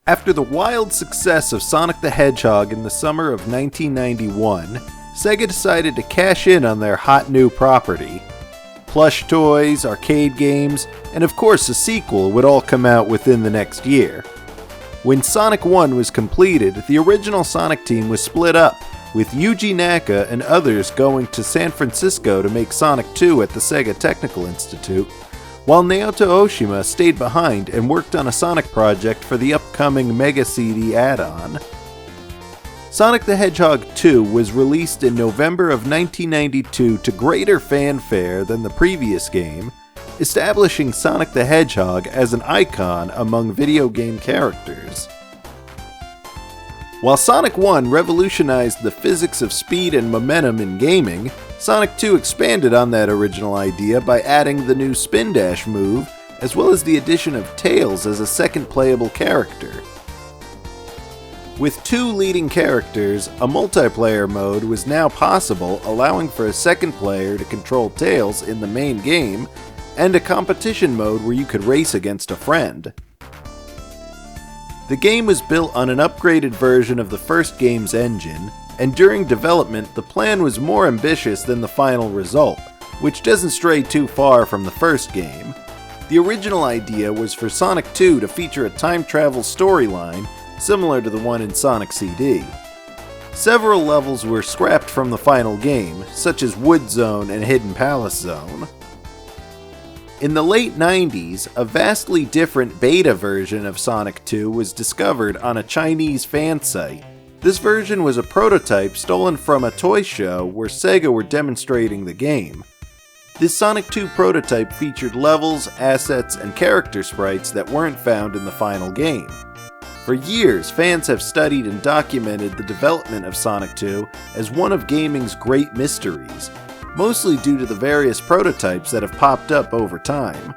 After the wild success of Sonic the Hedgehog in the summer of 1991, Sega decided to cash in on their hot new property. Plush toys, arcade games, and of course a sequel would all come out within the next year. When Sonic 1 was completed, the original Sonic team was split up, with Yuji Naka and others going to San Francisco to make Sonic 2 at the Sega Technical Institute, while Naoto Oshima stayed behind and worked on a Sonic project for the upcoming Mega CD add-on. Sonic the Hedgehog 2 was released in November of 1992 to greater fanfare than the previous game, establishing Sonic the Hedgehog as an icon among video game characters. While Sonic 1 revolutionized the physics of speed and momentum in gaming, Sonic 2 expanded on that original idea by adding the new Spin Dash move, as well as the addition of Tails as a second playable character. With two leading characters, a multiplayer mode was now possible, allowing for a second player to control Tails in the main game, and a competition mode where you could race against a friend. The game was built on an upgraded version of the first game's engine, and during development the plan was more ambitious than the final result, which doesn't stray too far from the first game. The original idea was for Sonic 2 to feature a time travel storyline similar to the one in Sonic CD. Several levels were scrapped from the final game, such as Wood Zone and Hidden Palace Zone. In the late 90s, a vastly different beta version of Sonic 2 was discovered on a Chinese fan site. This version was a prototype stolen from a toy show where Sega were demonstrating the game. This Sonic 2 prototype featured levels, assets, and character sprites that weren't found in the final game. For years, fans have studied and documented the development of Sonic 2 as one of gaming's great mysteries, mostly due to the various prototypes that have popped up over time.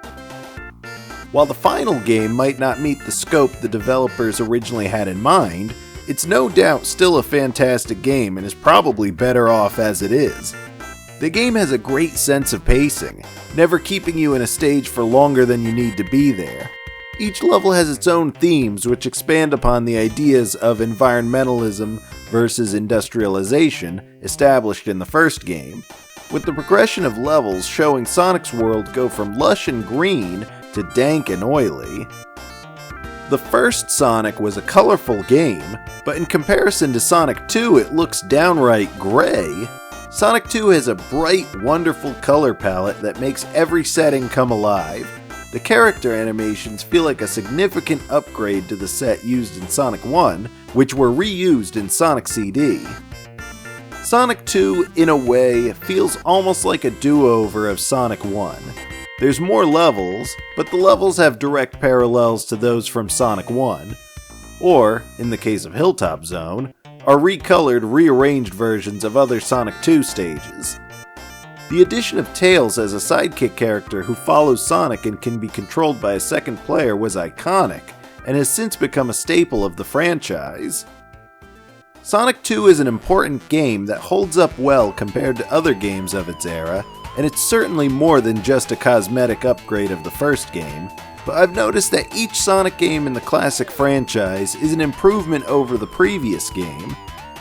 While the final game might not meet the scope the developers originally had in mind, it's no doubt still a fantastic game and is probably better off as it is. The game has a great sense of pacing, never keeping you in a stage for longer than you need to be there. Each level has its own themes which expand upon the ideas of environmentalism versus industrialization established in the first game, with the progression of levels showing Sonic's world go from lush and green to dank and oily. The first Sonic was a colorful game, but in comparison to Sonic 2 it looks downright gray. Sonic 2 has a bright, wonderful color palette that makes every setting come alive. The character animations feel like a significant upgrade to the set used in Sonic 1, which were reused in Sonic CD. Sonic 2, in a way, feels almost like a do-over of Sonic 1. There's more levels, but the levels have direct parallels to those from Sonic 1, or, in the case of Hilltop Zone, are recolored, rearranged versions of other Sonic 2 stages. The addition of Tails as a sidekick character who follows Sonic and can be controlled by a second player was iconic, and has since become a staple of the franchise. Sonic 2 is an important game that holds up well compared to other games of its era, and it's certainly more than just a cosmetic upgrade of the first game, but I've noticed that each Sonic game in the classic franchise is an improvement over the previous game.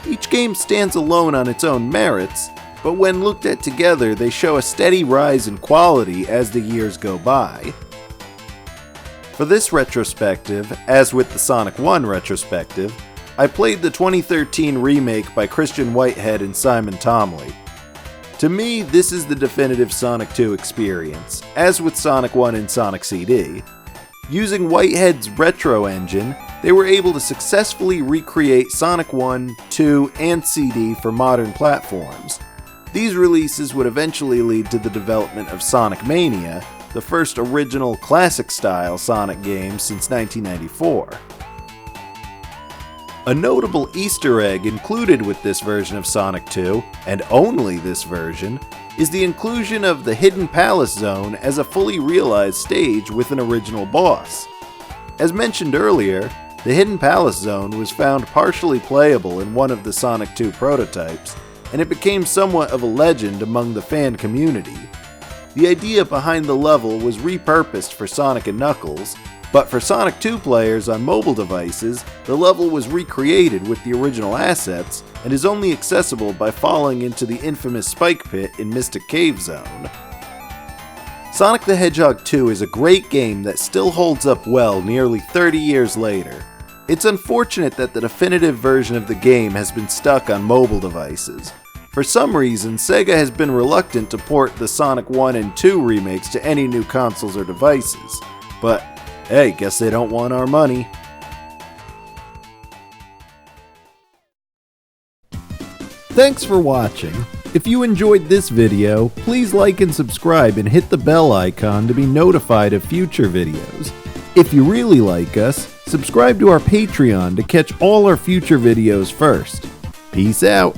Each game stands alone on its own merits, but when looked at together they show a steady rise in quality as the years go by. For this retrospective, as with the Sonic 1 retrospective, I played the 2013 remake by Christian Whitehead and Simon Tomley. To me, this is the definitive Sonic 2 experience, as with Sonic 1 and Sonic CD. Using Whitehead's retro engine, they were able to successfully recreate Sonic 1, 2, and CD for modern platforms. These releases would eventually lead to the development of Sonic Mania, the first original classic-style Sonic game since 1994. A notable Easter egg included with this version of Sonic 2, and only this version, is the inclusion of the Hidden Palace Zone as a fully realized stage with an original boss. As mentioned earlier, the Hidden Palace Zone was found partially playable in one of the Sonic 2 prototypes, and it became somewhat of a legend among the fan community. The idea behind the level was repurposed for Sonic and Knuckles, But for Sonic 2 players on mobile devices, the level was recreated with the original assets and is only accessible by falling into the infamous Spike Pit in Mystic Cave Zone. Sonic the Hedgehog 2 is a great game that still holds up well nearly 30 years later. It's unfortunate that the definitive version of the game has been stuck on mobile devices. For some reason, Sega has been reluctant to port the Sonic 1 and 2 remakes to any new consoles or devices. But hey, guess they don't want our money. Thanks for watching. If you enjoyed this video, please like and subscribe and hit the bell icon to be notified of future videos. If you really like us, subscribe to our Patreon to catch all our future videos first. Peace out.